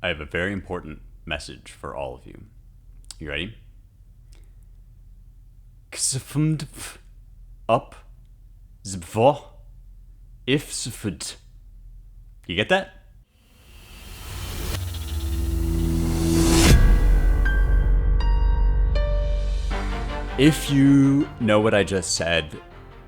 I have a very important message for all of you. You ready? Ksfmd up zvo if sfd. You get that? If you know what I just said,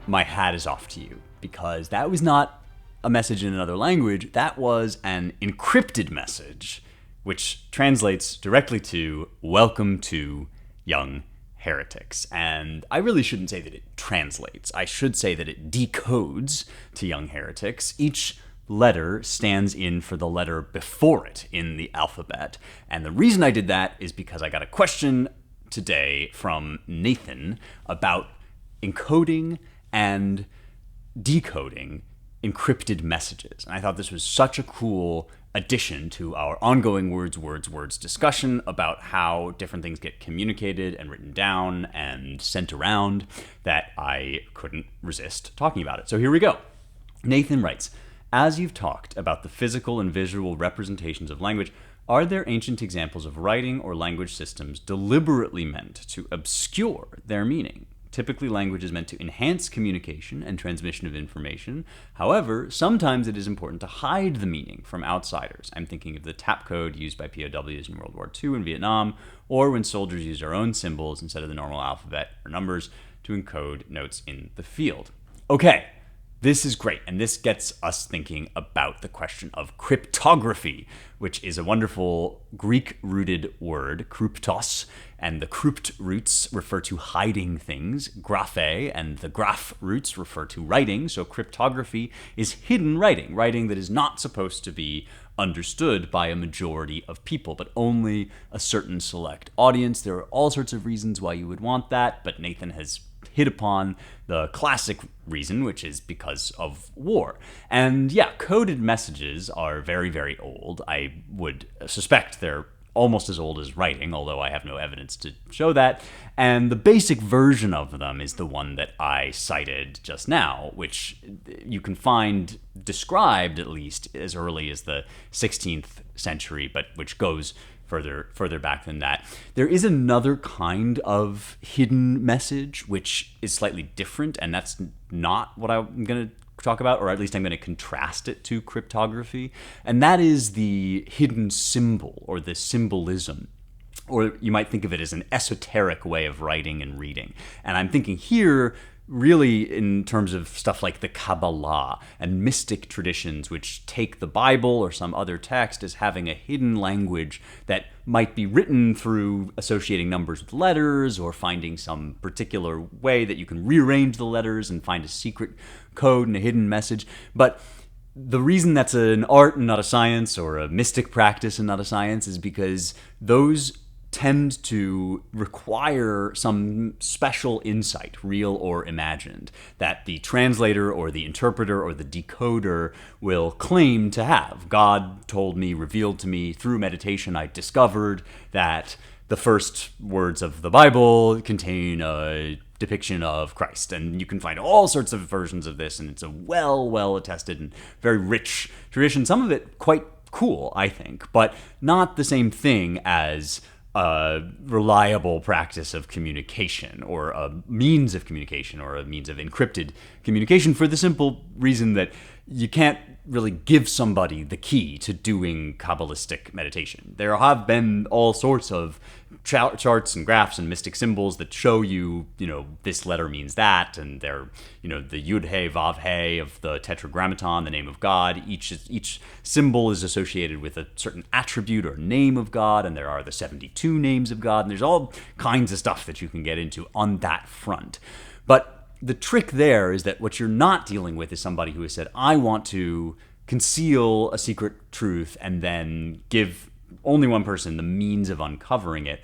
my hat is off to you, because that was not a message in another language. That was an encrypted message, which translates directly to "Welcome to Young Heretics." And I really shouldn't say that it translates. I should say that it decodes to Young Heretics. Each letter stands in for the letter before it in the alphabet. And the reason I did that is because I got a question today from Nathan about encoding and decoding encrypted messages. And I thought this was such a cool addition to our ongoing words discussion about how different things get communicated and written down and sent around that I couldn't resist talking about it. So here we go. Nathan writes, as you've talked about the physical and visual representations of language, are there ancient examples of writing or language systems deliberately meant to obscure their meaning? Typically, language is meant to enhance communication and transmission of information. However, sometimes it is important to hide the meaning from outsiders. I'm thinking of the tap code used by POWs in World War II in Vietnam, or when soldiers used their own symbols instead of the normal alphabet or numbers to encode notes in the field. Okay. This is great, and this gets us thinking about the question of cryptography, which is a wonderful Greek-rooted word, kryptos, and the krypt roots refer to hiding things, graphe, and the graph roots refer to writing, so cryptography is hidden writing, writing that is not supposed to be understood by a majority of people, but only a certain select audience. There are all sorts of reasons why you would want that, but Nathan has hit upon the classic reason, which is because of war. And yeah, coded messages are very, very old. I would suspect they're almost as old as writing, although I have no evidence to show that. And the basic version of them is the one that I cited just now, which you can find described at least as early as the 16th century, but which goes further back than that. There is another kind of hidden message, which is slightly different, and that's not what I'm going to talk about, or at least I'm going to contrast it to cryptography, and that is the hidden symbol, or the symbolism. Or you might think of it as an esoteric way of writing and reading. And I'm thinking here really in terms of stuff like the Kabbalah and mystic traditions, which take the Bible or some other text as having a hidden language that might be written through associating numbers with letters or finding some particular way that you can rearrange the letters and find a secret code and a hidden message. But the reason that's an art and not a science, or a mystic practice and not a science, is because those tend to require some special insight, real or imagined, that the translator or the interpreter or the decoder will claim to have. God told me, revealed to me through meditation, I discovered that the first words of the Bible contain a depiction of Christ. And you can find all sorts of versions of this, and it's a well attested and very rich tradition. Some of it quite cool, I think, but not the same thing as a reliable practice of communication, or a means of communication, or a means of encrypted communication, for the simple reason that you can't really give somebody the key to doing Kabbalistic meditation. There have been all sorts of charts and graphs and mystic symbols that show you, this letter means that, and they're, the Yud He Vav He of the Tetragrammaton, the name of God. Each symbol is associated with a certain attribute or name of God, and there are the 72 names of God, and there's all kinds of stuff that you can get into on that front. But the trick there is that what you're not dealing with is somebody who has said, I want to conceal a secret truth and then give only one person the means of uncovering it,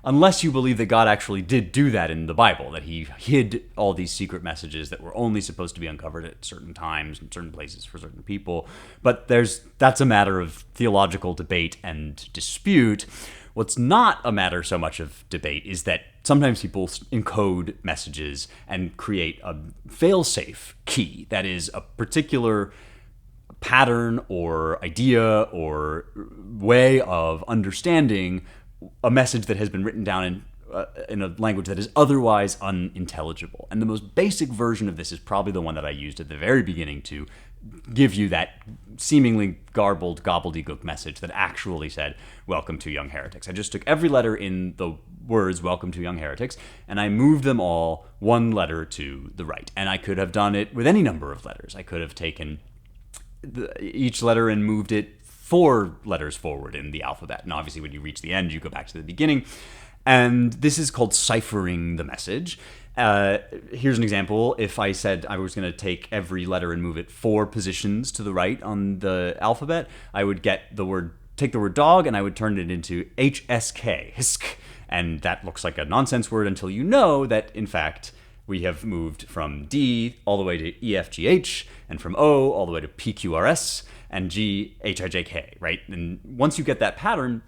unless you believe that God actually did do that in the Bible, that he hid all these secret messages that were only supposed to be uncovered at certain times and certain places for certain people. But that's a matter of theological debate and dispute. What's not a matter so much of debate is that sometimes people encode messages and create a fail-safe key that is a particular pattern or idea or way of understanding a message that has been written down in a language that is otherwise unintelligible. And the most basic version of this is probably the one that I used at the very beginning to give you that seemingly garbled gobbledygook message that actually said, "Welcome to Young Heretics." I just took every letter in the words "Welcome to Young Heretics" and I moved them all one letter to the right. And I could have done it with any number of letters. I could have taken each letter and moved it 4 letters forward in the alphabet. And obviously when you reach the end, you go back to the beginning. And this is called ciphering the message. Here's an example. If I said I was going to take every letter and move it 4 positions to the right on the alphabet, I would take the word dog and I would turn it into HSK, hisk. And that looks like a nonsense word until you know that, in fact, we have moved from D all the way to EFGH, and from O all the way to PQRS, and G, HIJK, right? And once you get that pattern,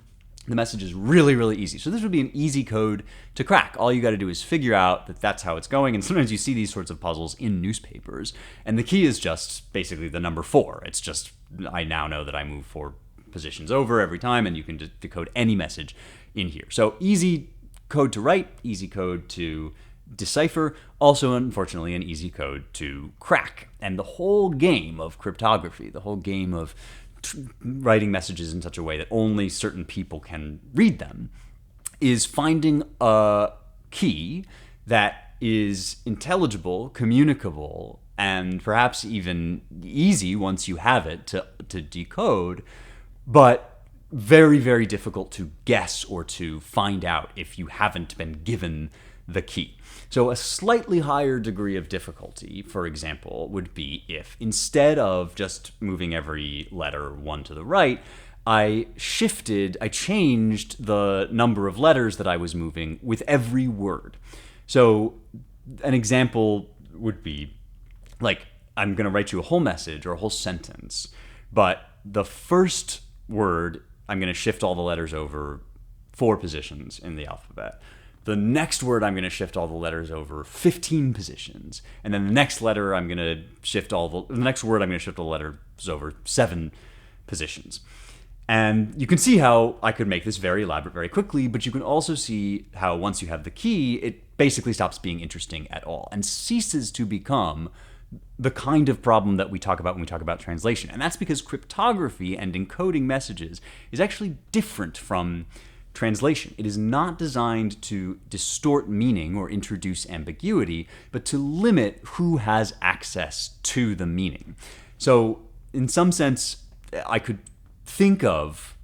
the message is really, really easy. So this would be an easy code to crack. All you got to do is figure out that that's how it's going. And sometimes you see these sorts of puzzles in newspapers. And the key is just basically the number 4. It's just, I now know that I move 4 positions over every time, and you can decode any message in here. So easy code to write, easy code to decipher, also unfortunately an easy code to crack. And the whole game of cryptography, the whole game of writing messages in such a way that only certain people can read them, is finding a key that is intelligible, communicable, and perhaps even easy once you have it to decode, but very, very difficult to guess or to find out if you haven't been given the key. So a slightly higher degree of difficulty, for example, would be if instead of just moving every letter 1 to the right, I changed the number of letters that I was moving with every word. So an example would be like, I'm going to write you a whole message or a whole sentence, but the first word, I'm going to shift all the letters over 4 positions in the alphabet. The next word, I'm going to shift all the letters over 15 positions. And then the next letter, I'm going to shift the next word, I'm going to shift all the letters over 7 positions. And you can see how I could make this very elaborate very quickly, but you can also see how once you have the key, it basically stops being interesting at all and ceases to become the kind of problem that we talk about when we talk about translation. And that's because cryptography and encoding messages is actually different from translation. It is not designed to distort meaning or introduce ambiguity, but to limit who has access to the meaning. So in some sense, I could think of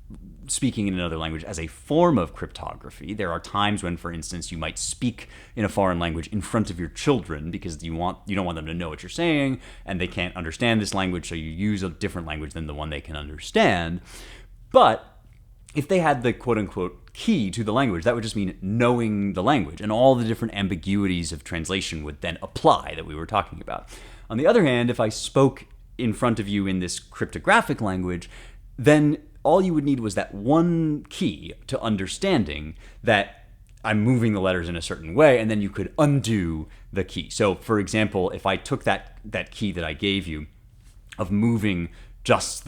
speaking in another language as a form of cryptography. There are times when, for instance, you might speak in a foreign language in front of your children because you don't want them to know what you're saying and they can't understand this language, so you use a different language than the one they can understand. But if they had the quote-unquote key to the language, that would just mean knowing the language, and all the different ambiguities of translation would then apply that we were talking about. On the other hand, if I spoke in front of you in this cryptographic language, then all you would need was that one key to understanding that I'm moving the letters in a certain way, and then you could undo the key. So, for example, if I took that key that I gave you of moving just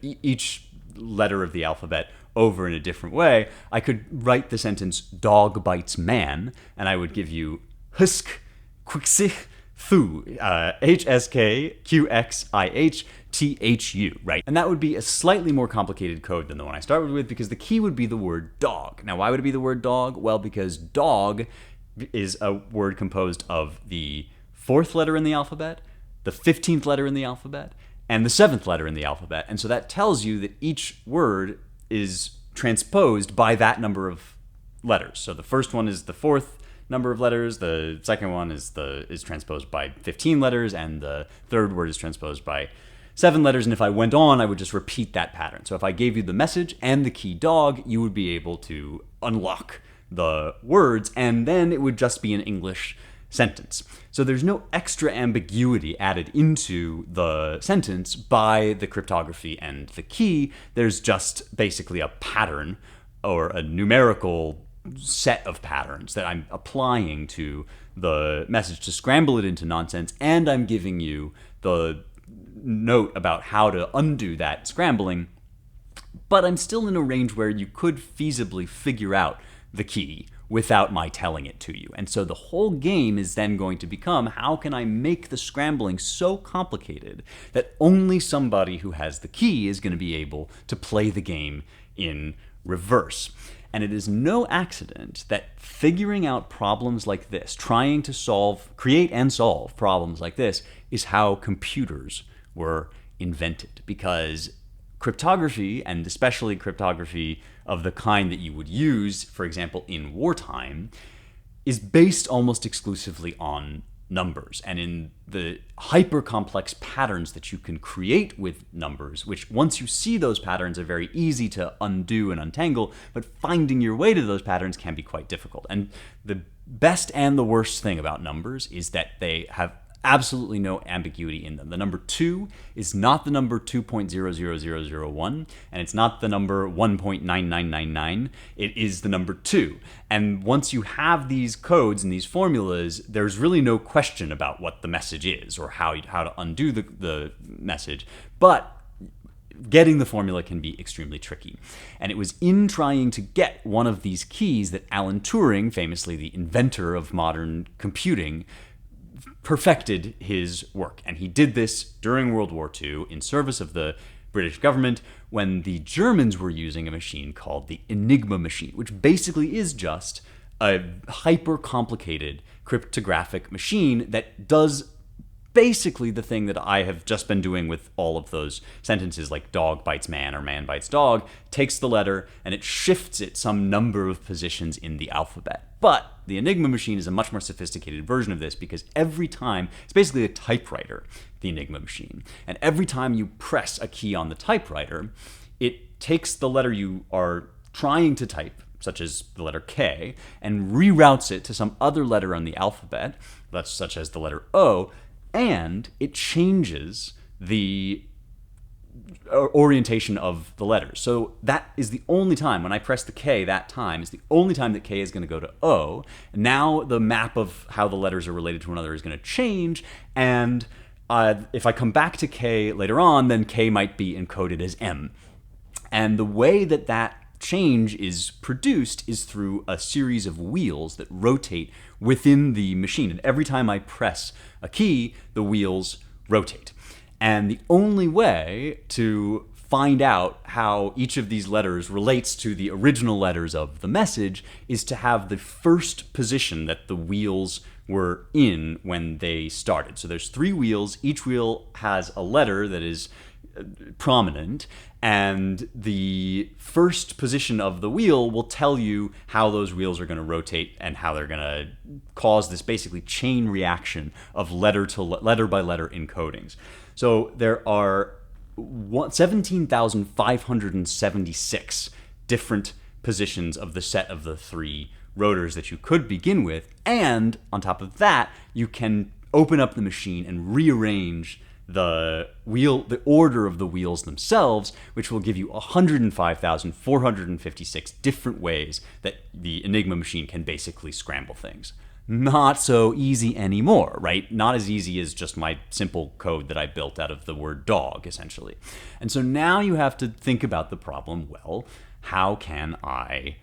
each letter of the alphabet over in a different way, I could write the sentence "dog bites man," and I would give you husk quixich thu, HSKQXIHTHU, right? And that would be a slightly more complicated code than the one I started with because the key would be the word dog. Now, why would it be the word dog? Well, because dog is a word composed of the 4th letter in the alphabet, the 15th letter in the alphabet, and the 7th letter in the alphabet. And so that tells you that each word is transposed by that number of letters. So the first one is the 4th number of letters, the second one is transposed by 15 letters, and the third word is transposed by 7 letters. And if I went on, I would just repeat that pattern. So if I gave you the message and the key dog, you would be able to unlock the words, and then it would just be an English sentence. So there's no extra ambiguity added into the sentence by the cryptography and the key. There's just basically a pattern or a numerical set of patterns that I'm applying to the message to scramble it into nonsense, and I'm giving you the note about how to undo that scrambling, but I'm still in a range where you could feasibly figure out the key without my telling it to you. And so the whole game is then going to become, how can I make the scrambling so complicated that only somebody who has the key is going to be able to play the game in reverse? And it is no accident that figuring out problems like this, trying to create and solve problems like this, is how computers were invented. Because cryptography, and especially cryptography of the kind that you would use, for example, in wartime, is based almost exclusively on numbers and in the hyper-complex patterns that you can create with numbers, which once you see those patterns are very easy to undo and untangle, but finding your way to those patterns can be quite difficult. And the best and the worst thing about numbers is that they have absolutely no ambiguity in them. The number 2 is not the number 2.00001, and it's not the number 1.9999. It is the number 2. And once you have these codes and these formulas, there's really no question about what the message is or how to undo the message. But getting the formula can be extremely tricky. And it was in trying to get one of these keys that Alan Turing, famously the inventor of modern computing, perfected his work. And he did this during World War II in service of the British government when the Germans were using a machine called the Enigma machine, which basically is just a hyper-complicated cryptographic machine that does basically the thing that I have just been doing with all of those sentences, like dog bites man or man bites dog, takes the letter and it shifts it some number of positions in the alphabet. But the Enigma machine is a much more sophisticated version of this, because every time, it's basically a typewriter, the Enigma machine, and every time you press a key on the typewriter, it takes the letter you are trying to type, such as the letter K, and reroutes it to some other letter on the alphabet, such as the letter O, and it changes the orientation of the letters. So that is the only time, when I press the K that time, is the only time that K is going to go to O. Now the map of how the letters are related to one another is going to change, and if I come back to K later on, then K might be encoded as M. And the way that that change is produced is through a series of wheels that rotate within the machine. And every time I press a key, the wheels rotate. And the only way to find out how each of these letters relates to the original letters of the message is to have the first position that the wheels were in when they started. So there's 3 wheels. Each wheel has a letter that is prominent, and the first position of the wheel will tell you how those wheels are going to rotate and how they're going to cause this basically chain reaction of letter by letter encodings. So there are 17,576 different positions of the set of the 3 rotors that you could begin with, and on top of that, you can open up the machine and rearrange the order of the wheels themselves, which will give you 105,456 different ways that the Enigma machine can basically scramble things. Not so easy anymore, right? Not as easy as just my simple code that I built out of the word dog, essentially. And so now you have to think about the problem, well, how can I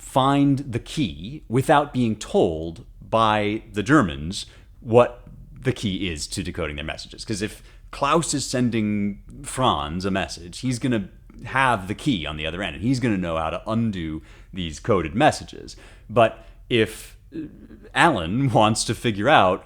find the key without being told by the Germans what the key is to decoding their messages? Because if Klaus is sending Franz a message, he's going to have the key on the other end, and he's going to know how to undo these coded messages. But if Alan wants to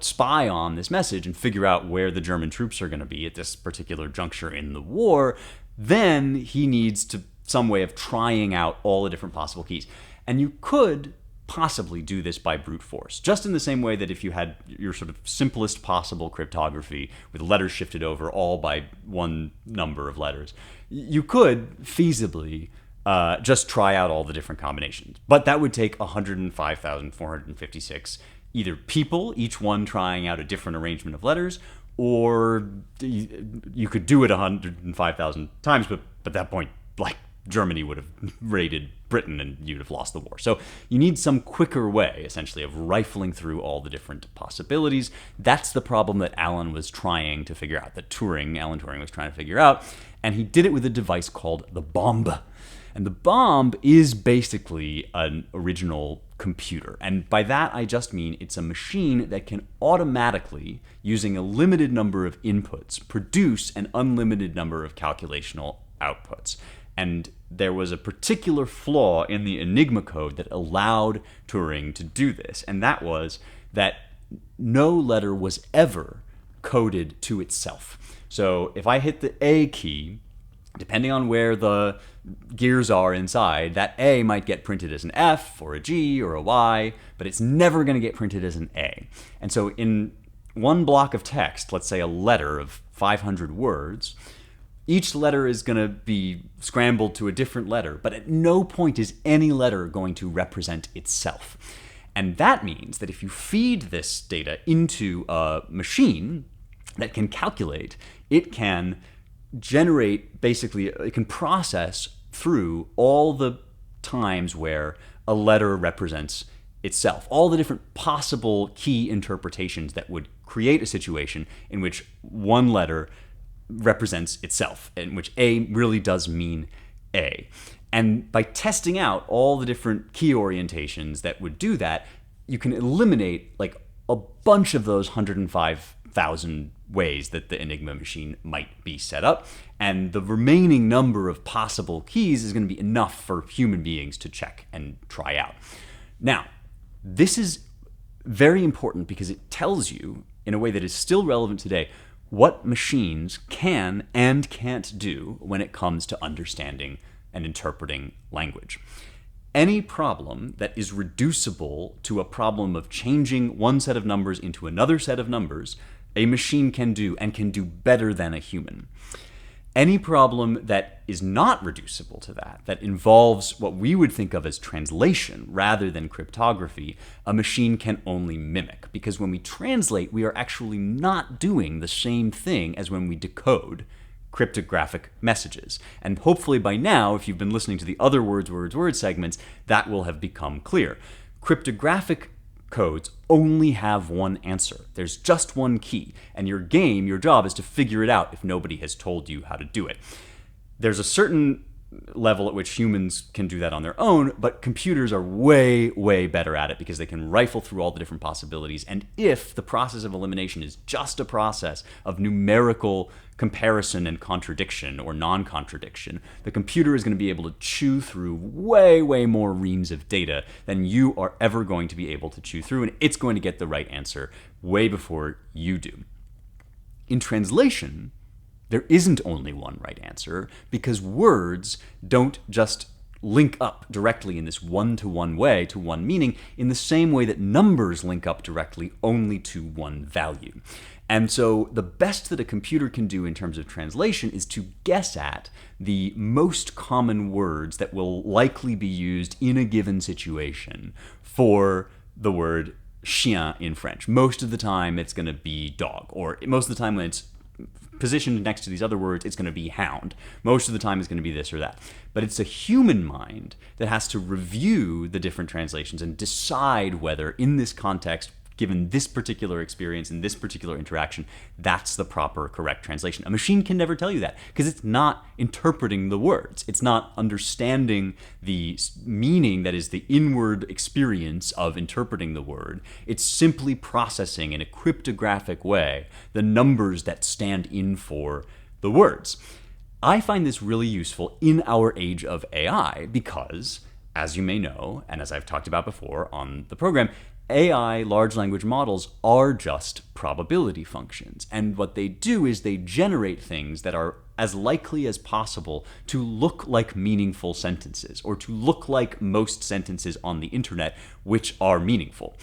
spy on this message and figure out where the German troops are going to be at this particular juncture in the war, then he needs some way of trying out all the different possible keys. And you could possibly do this by brute force, just in the same way that if you had your sort of simplest possible cryptography with letters shifted over all by one number of letters, you could feasibly just try out all the different combinations. But that would take 105,456 either people, each one trying out a different arrangement of letters, or you could do it 105,000 times, but at that point, like, Germany would have raided Britain and you'd have lost the war. So you need some quicker way, essentially, of rifling through all the different possibilities. That's the problem that Alan was trying to figure out, that Alan Turing was trying to figure out. And he did it with a device called the bomb. And the bomb is basically an original computer. And by that, I just mean it's a machine that can automatically, using a limited number of inputs, produce an unlimited number of calculational outputs. And there was a particular flaw in the Enigma code that allowed Turing to do this. And that was that no letter was ever coded to itself. So if I hit the A key, depending on where the gears are inside, that A might get printed as an F or a G or a Y, but it's never going to get printed as an A. And so in one block of text, let's say a letter of 500 words, each letter is going to be scrambled to a different letter, but at no point is any letter going to represent itself. And that means that if you feed this data into a machine that can calculate, it can generate, basically, it can process through all the times where a letter represents itself, all the different possible key interpretations that would create a situation in which one letter represents itself, in which A really does mean A. And by testing out all the different key orientations that would do that, you can eliminate like a bunch of those 105,000 ways that the Enigma machine might be set up, and the remaining number of possible keys is going to be enough for human beings to check and try out. Now, this is very important because it tells you, in a way that is still relevant today, what machines can and can't do when it comes to understanding and interpreting language. Any problem that is reducible to a problem of changing one set of numbers into another set of numbers, a machine can do, and can do better than a human. Any problem that is not reducible to that, that involves what we would think of as translation rather than cryptography, a machine can only mimic. Because when we translate, we are actually not doing the same thing as when we decode cryptographic messages. And hopefully by now, if you've been listening to the other words segments, that will have become clear. Cryptographic codes only have one answer. There's just one key, and your job is to figure it out if nobody has told you how to do it. There's a certain level at which humans can do that on their own, but computers are way, way better at it because they can rifle through all the different possibilities. And if the process of elimination is just a process of numerical comparison and contradiction or non-contradiction, the computer is going to be able to chew through way, way more reams of data than you are ever going to be able to chew through, and it's going to get the right answer way before you do. In translation, there isn't only one right answer because words don't just link up directly in this one-to-one way to one meaning in the same way that numbers link up directly only to one value. And so the best that a computer can do in terms of translation is to guess at the most common words that will likely be used in a given situation for the word chien in French. Most of the time it's going to be dog, or most of the time when it's positioned next to these other words, it's going to be hound. Most of the time it's going to be this or that. But it's a human mind that has to review the different translations and decide whether in this context, given this particular experience and this particular interaction, that's the proper, correct translation. A machine can never tell you that because it's not interpreting the words. It's not understanding the meaning that is the inward experience of interpreting the word. It's simply processing in a cryptographic way the numbers that stand in for the words. I find this really useful in our age of AI because, as you may know, and as I've talked about before on the program, AI, large language models, are just probability functions. And what they do is they generate things that are as likely as possible to look like meaningful sentences, or to look like most sentences on the internet, which are meaningful.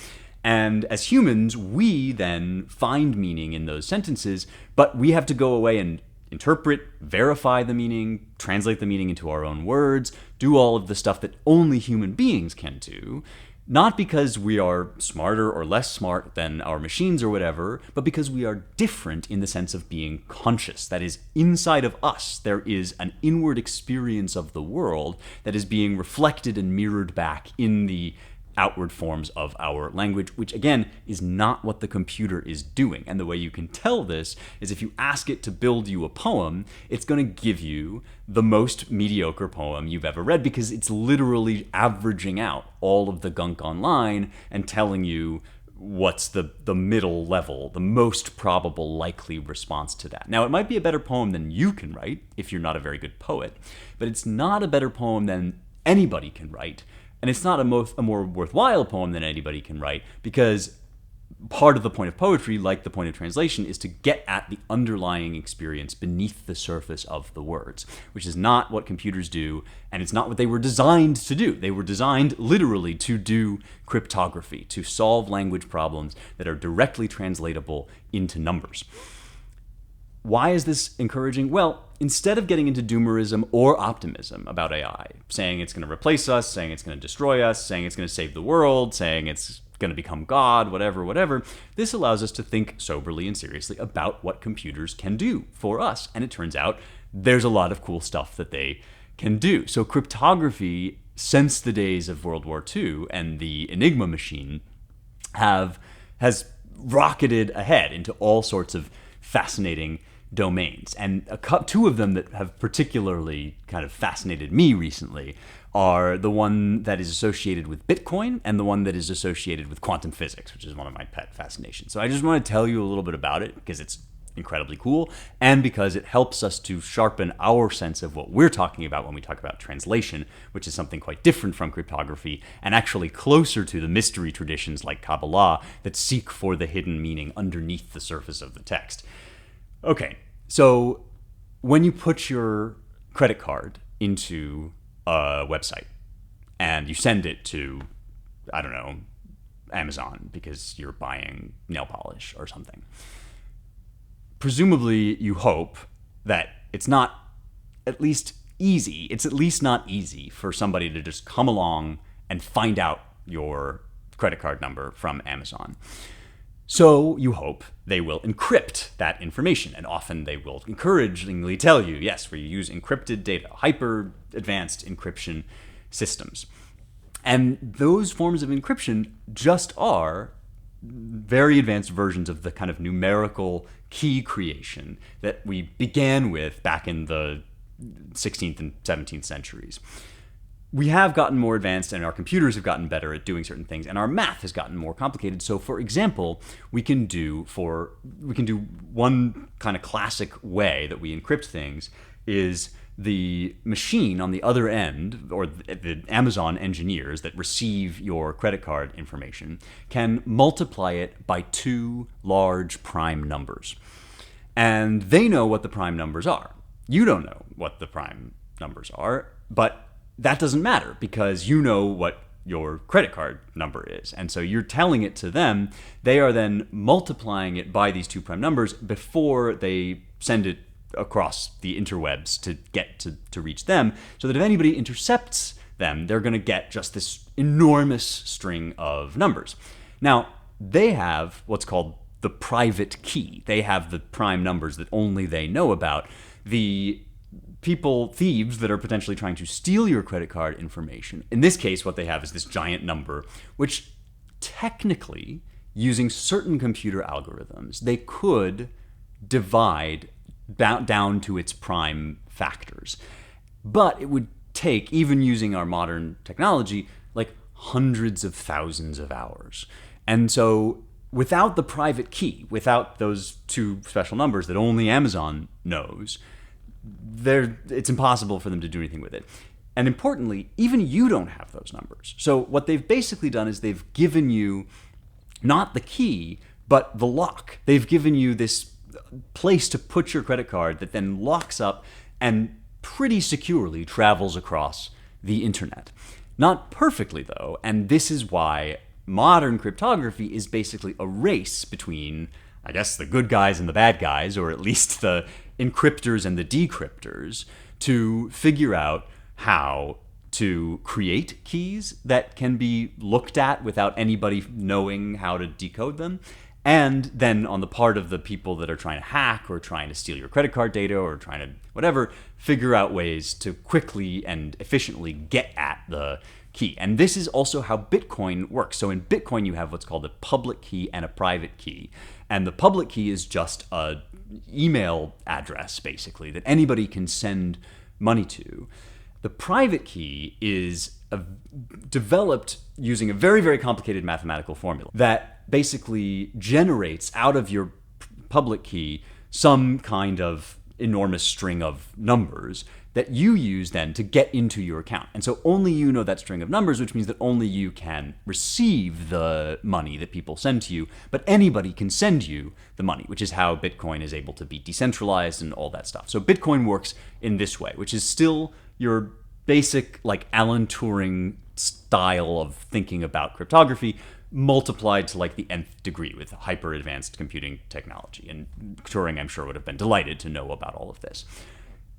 And as humans, we then find meaning in those sentences, but we have to go away and interpret, verify the meaning, translate the meaning into our own words, do all of the stuff that only human beings can do. Not because we are smarter or less smart than our machines or whatever, but because we are different in the sense of being conscious. That is, inside of us, there is an inward experience of the world that is being reflected and mirrored back in the outward forms of our language, which again is not what the computer is doing. And the way you can tell this is if you ask it to build you a poem, it's going to give you the most mediocre poem you've ever read, because it's literally averaging out all of the gunk online and telling you what's the middle level, the most probable likely response to that. Now, it might be a better poem than you can write if you're not a very good poet, but it's not a better poem than anybody can write. And it's not a more worthwhile poem than anybody can write, because part of the point of poetry, like the point of translation, is to get at the underlying experience beneath the surface of the words, which is not what computers do, and it's not what they were designed to do. They were designed literally to do cryptography, to solve language problems that are directly translatable into numbers. Why is this encouraging? Well, instead of getting into doomerism or optimism about AI, saying it's going to replace us, saying it's going to destroy us, saying it's going to save the world, saying it's going to become God, whatever, this allows us to think soberly and seriously about what computers can do for us. And it turns out there's a lot of cool stuff that they can do. So cryptography, since the days of World War II and the Enigma machine, has rocketed ahead into all sorts of fascinating domains. And two of them that have particularly kind of fascinated me recently are the one that is associated with Bitcoin and the one that is associated with quantum physics, which is one of my pet fascinations. So I just want to tell you a little bit about it because it's incredibly cool, and because it helps us to sharpen our sense of what we're talking about when we talk about translation, which is something quite different from cryptography and actually closer to the mystery traditions like Kabbalah that seek for the hidden meaning underneath the surface of the text. Okay, so when you put your credit card into a website and you send it to, I don't know, Amazon because you're buying nail polish or something, presumably you hope that it's not at least easy. It's at least not easy for somebody to just come along and find out your credit card number from Amazon. So you hope they will encrypt that information, and often they will encouragingly tell you, yes, we use encrypted data, hyper advanced encryption systems. And those forms of encryption just are very advanced versions of the kind of numerical key creation that we began with back in the 16th and 17th centuries. We have gotten more advanced, and our computers have gotten better at doing certain things, and our math has gotten more complicated. So, for example, we can do one kind of classic way that we encrypt things is the machine on the other end, or the Amazon engineers that receive your credit card information, can multiply it by two large prime numbers. And they know what the prime numbers are. You don't know what the prime numbers are, but that doesn't matter because you know what your credit card number is. And so you're telling it to them. They are then multiplying it by these two prime numbers before they send it across the interwebs to get to reach them, so that if anybody intercepts them, they're going to get just this enormous string of numbers. Now, they have what's called the private key. They have the prime numbers that only they know about. The thieves that are potentially trying to steal your credit card information, in this case, what they have is this giant number, which technically, using certain computer algorithms, they could divide down to its prime factors. But it would take, even using our modern technology, like hundreds of thousands of hours. And so without the private key, without those two special numbers that only Amazon knows, it's impossible for them to do anything with it. And importantly, even you don't have those numbers. So what they've basically done is they've given you not the key, but the lock. They've given you this place to put your credit card that then locks up and pretty securely travels across the internet. Not perfectly, though, and this is why modern cryptography is basically a race between, I guess, the good guys and the bad guys, or at least the encryptors and the decryptors, to figure out how to create keys that can be looked at without anybody knowing how to decode them. And then on the part of the people that are trying to hack or trying to steal your credit card data or trying to whatever, figure out ways to quickly and efficiently get at the key. And this is also how Bitcoin works. So in Bitcoin, you have what's called a public key and a private key. And the public key is just an email address, basically, that anybody can send money to. The private key is developed using a very, very complicated mathematical formula that basically generates out of your public key some kind of enormous string of numbers that you use then to get into your account. And so only you know that string of numbers, which means that only you can receive the money that people send to you, but anybody can send you the money, which is how Bitcoin is able to be decentralized and all that stuff. So Bitcoin works in this way, which is still your basic like Alan Turing style of thinking about cryptography, multiplied to like the nth degree with hyper advanced computing technology. And Turing, I'm sure, would have been delighted to know about all of this.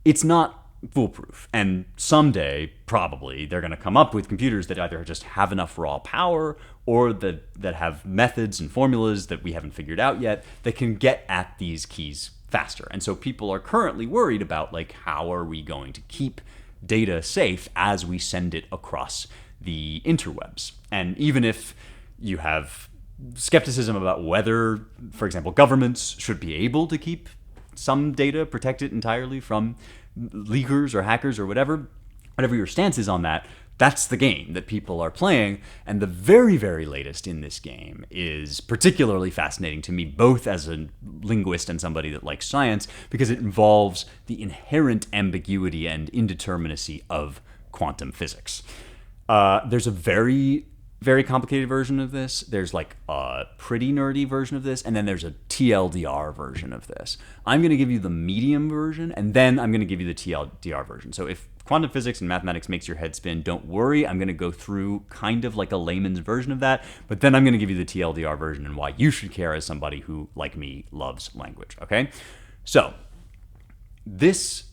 It's not foolproof. And someday, probably, they're going to come up with computers that either just have enough raw power or that have methods and formulas that we haven't figured out yet that can get at these keys faster. And so people are currently worried about like, how are we going to keep data safe as we send it across the interwebs? And even if you have skepticism about whether, for example, governments should be able to keep some data protected entirely from leakers or hackers or whatever your stance is on that, that's the game that people are playing. And the very, very latest in this game is particularly fascinating to me, both as a linguist and somebody that likes science, because it involves the inherent ambiguity and indeterminacy of quantum physics. There's a very, very complicated version of this. There's like a pretty nerdy version of this, and then there's a TLDR version of this. I'm going to give you the medium version, and then I'm going to give you the TLDR version. So if quantum physics and mathematics makes your head spin, don't worry. I'm going to go through kind of like a layman's version of that, but then I'm going to give you the TLDR version and why you should care as somebody who, like me, loves language, okay? So this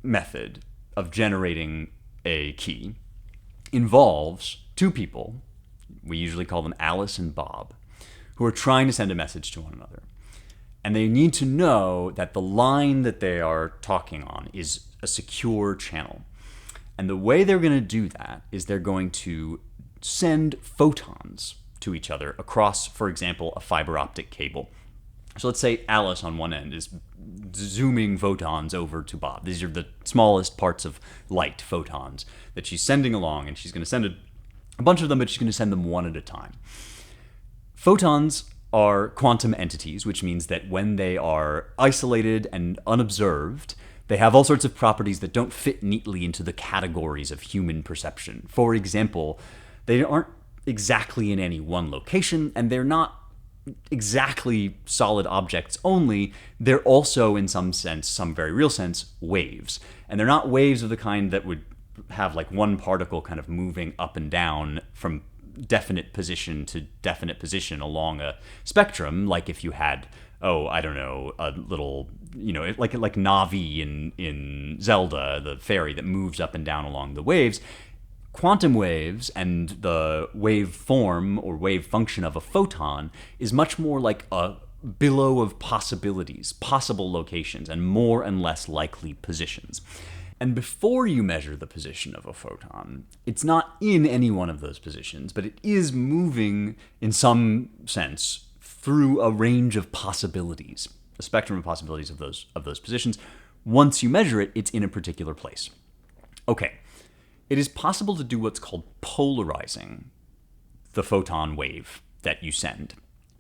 method of generating a key involves two people. We usually call them Alice and Bob, who are trying to send a message to one another. And they need to know that the line that they are talking on is a secure channel. And the way they're going to do that is they're going to send photons to each other across, for example, a fiber optic cable. So let's say Alice on one end is zooming photons over to Bob. These are the smallest parts of light, photons, that she's sending along, and she's going to send a bunch of them, but she's going to send them one at a time. Photons are quantum entities, which means that when they are isolated and unobserved, they have all sorts of properties that don't fit neatly into the categories of human perception. For example, they aren't exactly in any one location, and they're not exactly solid objects only. They're also, in some sense, some very real sense, waves. And they're not waves of the kind that would have like one particle kind of moving up and down from definite position to definite position along a spectrum, like if you had, I don't know, a little, like Navi in Zelda, the fairy that moves up and down along the waves. Quantum waves and the wave form or wave function of a photon is much more like a billow of possibilities, possible locations, and more and less likely positions. And before you measure the position of a photon, it's not in any one of those positions, but it is moving in some sense through a range of possibilities, a spectrum of possibilities of those positions. Once you measure it, it's in a particular place. Okay, it is possible to do what's called polarizing the photon wave that you send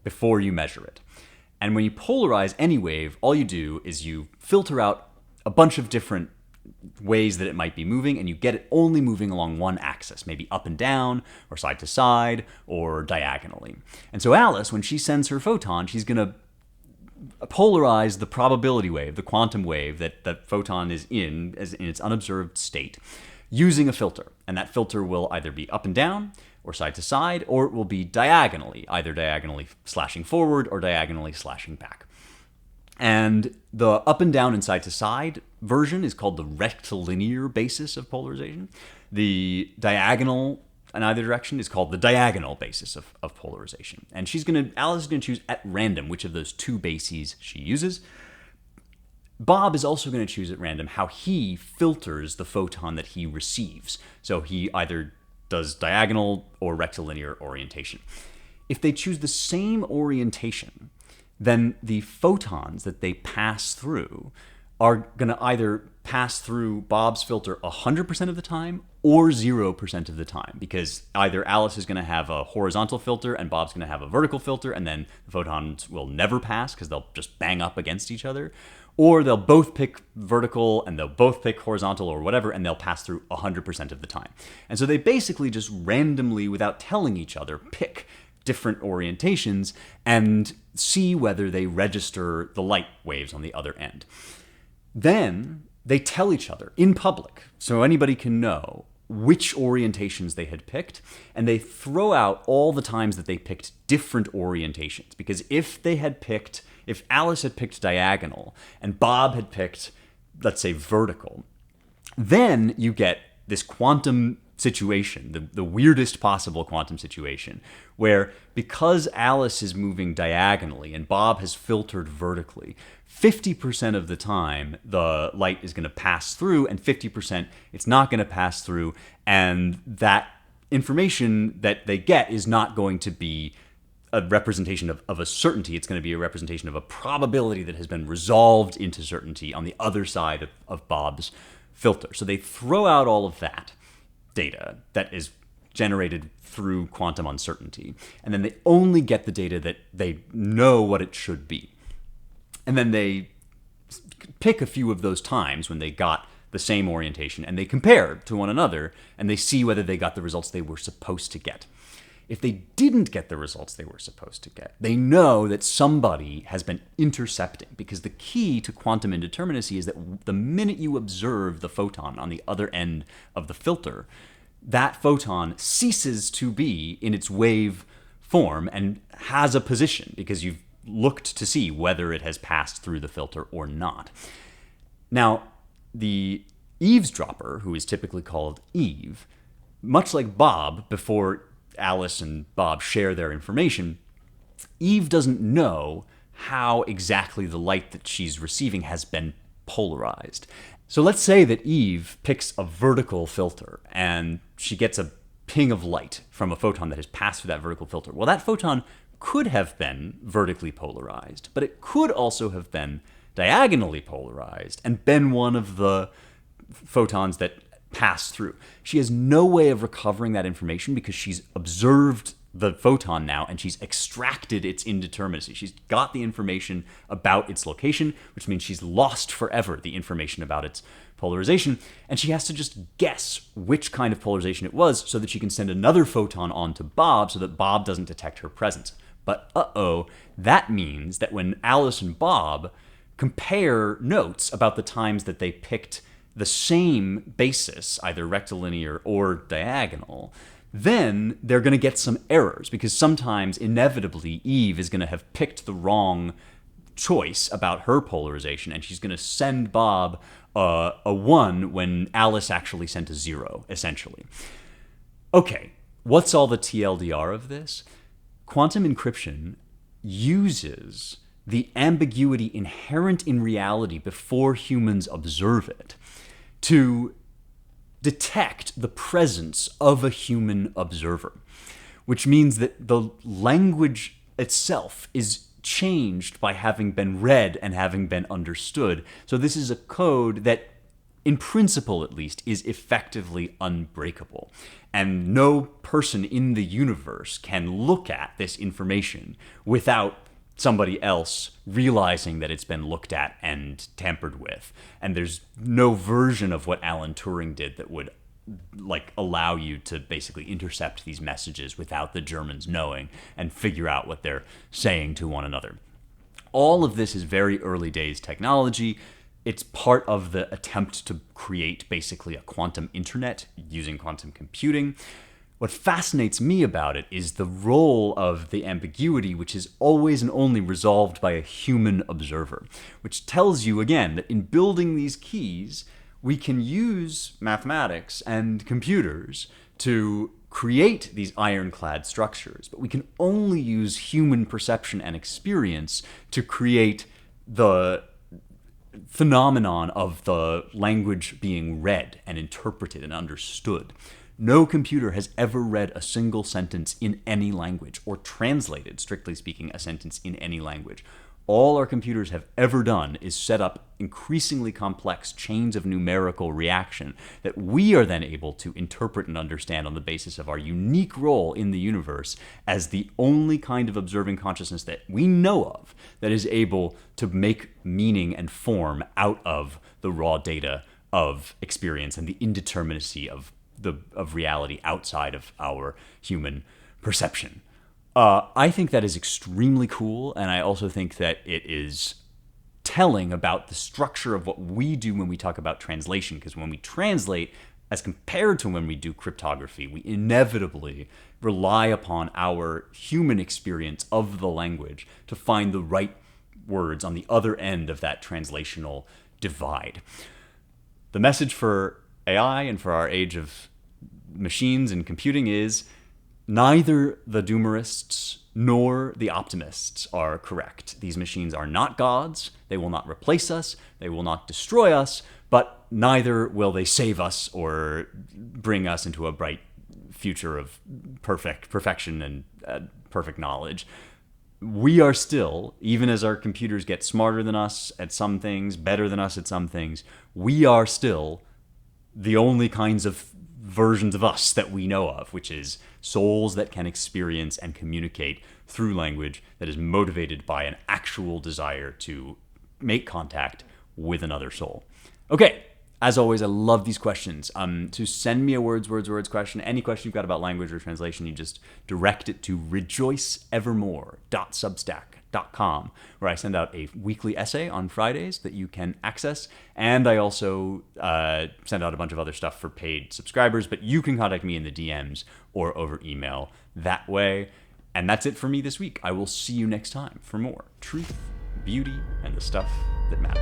before you measure it. And when you polarize any wave, all you do is you filter out a bunch of different ways that it might be moving, and you get it only moving along one axis, maybe up and down, or side to side, or diagonally. And so Alice, when she sends her photon, she's going to polarize the probability wave, the quantum wave that the photon is in, as in its unobserved state, using a filter. And that filter will either be up and down, or side to side, or it will be diagonally, either diagonally slashing forward or diagonally slashing back. And the up and down and side to side version is called the rectilinear basis of polarization. The diagonal in either direction is called the diagonal basis of polarization. And Alice is going to choose at random which of those two bases she uses. Bob is also going to choose at random how he filters the photon that he receives. So he either does diagonal or rectilinear orientation. If they choose the same orientation, then the photons that they pass through are going to either pass through Bob's filter 100% of the time or 0% of the time, because either Alice is going to have a horizontal filter and Bob's going to have a vertical filter, and then the photons will never pass because they'll just bang up against each other, or they'll both pick vertical and they'll both pick horizontal or whatever, and they'll pass through 100% of the time. And so they basically just randomly, without telling each other, pick different orientations and see whether they register the light waves on the other end. Then they tell each other in public, so anybody can know which orientations they had picked, and they throw out all the times that they picked different orientations. Because if Alice had picked diagonal and Bob had picked, let's say, vertical, then you get this quantum situation, the weirdest possible quantum situation, where because Alice is moving diagonally and Bob has filtered vertically, 50% of the time the light is going to pass through and 50% it's not going to pass through, and that information that they get is not going to be a representation of a certainty. It's going to be a representation of a probability that has been resolved into certainty on the other side of Bob's filter. So they throw out all of that data that is generated through quantum uncertainty, and then they only get the data that they know what it should be. And then they pick a few of those times when they got the same orientation, and they compare to one another, and they see whether they got the results they were supposed to get. If they didn't get the results they were supposed to get, they know that somebody has been intercepting, because the key to quantum indeterminacy is that the minute you observe the photon on the other end of the filter, that photon ceases to be in its wave form and has a position, because you've looked to see whether it has passed through the filter or not. Now, the eavesdropper, who is typically called Eve, much like Bob before Alice and Bob share their information, Eve doesn't know how exactly the light that she's receiving has been polarized. So let's say that Eve picks a vertical filter and she gets a ping of light from a photon that has passed through that vertical filter. Well, that photon could have been vertically polarized, but it could also have been diagonally polarized and been one of the photons that pass through. She has no way of recovering that information because she's observed the photon now and she's extracted its indeterminacy. She's got the information about its location, which means she's lost forever the information about its polarization, and she has to just guess which kind of polarization it was so that she can send another photon on to Bob so that Bob doesn't detect her presence. But that means that when Alice and Bob compare notes about the times that they picked the same basis, either rectilinear or diagonal, then they're going to get some errors, because sometimes, inevitably, Eve is going to have picked the wrong choice about her polarization, and she's going to send Bob a 1 when Alice actually sent a 0, essentially. Okay, what's all the TLDR of this? Quantum encryption uses the ambiguity inherent in reality before humans observe it to detect the presence of a human observer, which means that the language itself is changed by having been read and having been understood. So this is a code that, in principle at least, is effectively unbreakable. And no person in the universe can look at this information without somebody else realizing that it's been looked at and tampered with. And there's no version of what Alan Turing did that would allow you to basically intercept these messages without the Germans knowing and figure out what they're saying to one another. All of this is very early days technology. It's part of the attempt to create basically a quantum internet using quantum computing. What fascinates me about it is the role of the ambiguity, which is always and only resolved by a human observer, which tells you, again, that in building these keys, we can use mathematics and computers to create these ironclad structures, but we can only use human perception and experience to create the phenomenon of the language being read and interpreted and understood. No computer has ever read a single sentence in any language or translated, strictly speaking, a sentence in any language. All our computers have ever done is set up increasingly complex chains of numerical reaction that we are then able to interpret and understand on the basis of our unique role in the universe as the only kind of observing consciousness that we know of that is able to make meaning and form out of the raw data of experience and the indeterminacy of reality outside of our human perception. I think that is extremely cool, and I also think that it is telling about the structure of what we do when we talk about translation, because when we translate, as compared to when we do cryptography, we inevitably rely upon our human experience of the language to find the right words on the other end of that translational divide. The message for AI and for our age of machines and computing is neither the doomerists nor the optimists are correct. These machines are not gods. They will not replace us. They will not destroy us, but neither will they save us or bring us into a bright future of perfection and perfect knowledge. We are still, even as our computers get smarter than us at some things, better than us at some things, we are still the only kinds of versions of us that we know of, which is souls that can experience and communicate through language that is motivated by an actual desire to make contact with another soul. Okay, as always, I love these questions. To send me a words question, any question you've got about language or translation, you just direct it to rejoiceevermore.substack.com, where I send out a weekly essay on Fridays that you can access, and I also send out a bunch of other stuff for paid subscribers, but you can contact me in the DMs or over email that way. And that's it for me this week. I will see you next time for more truth, beauty, and the stuff that matters.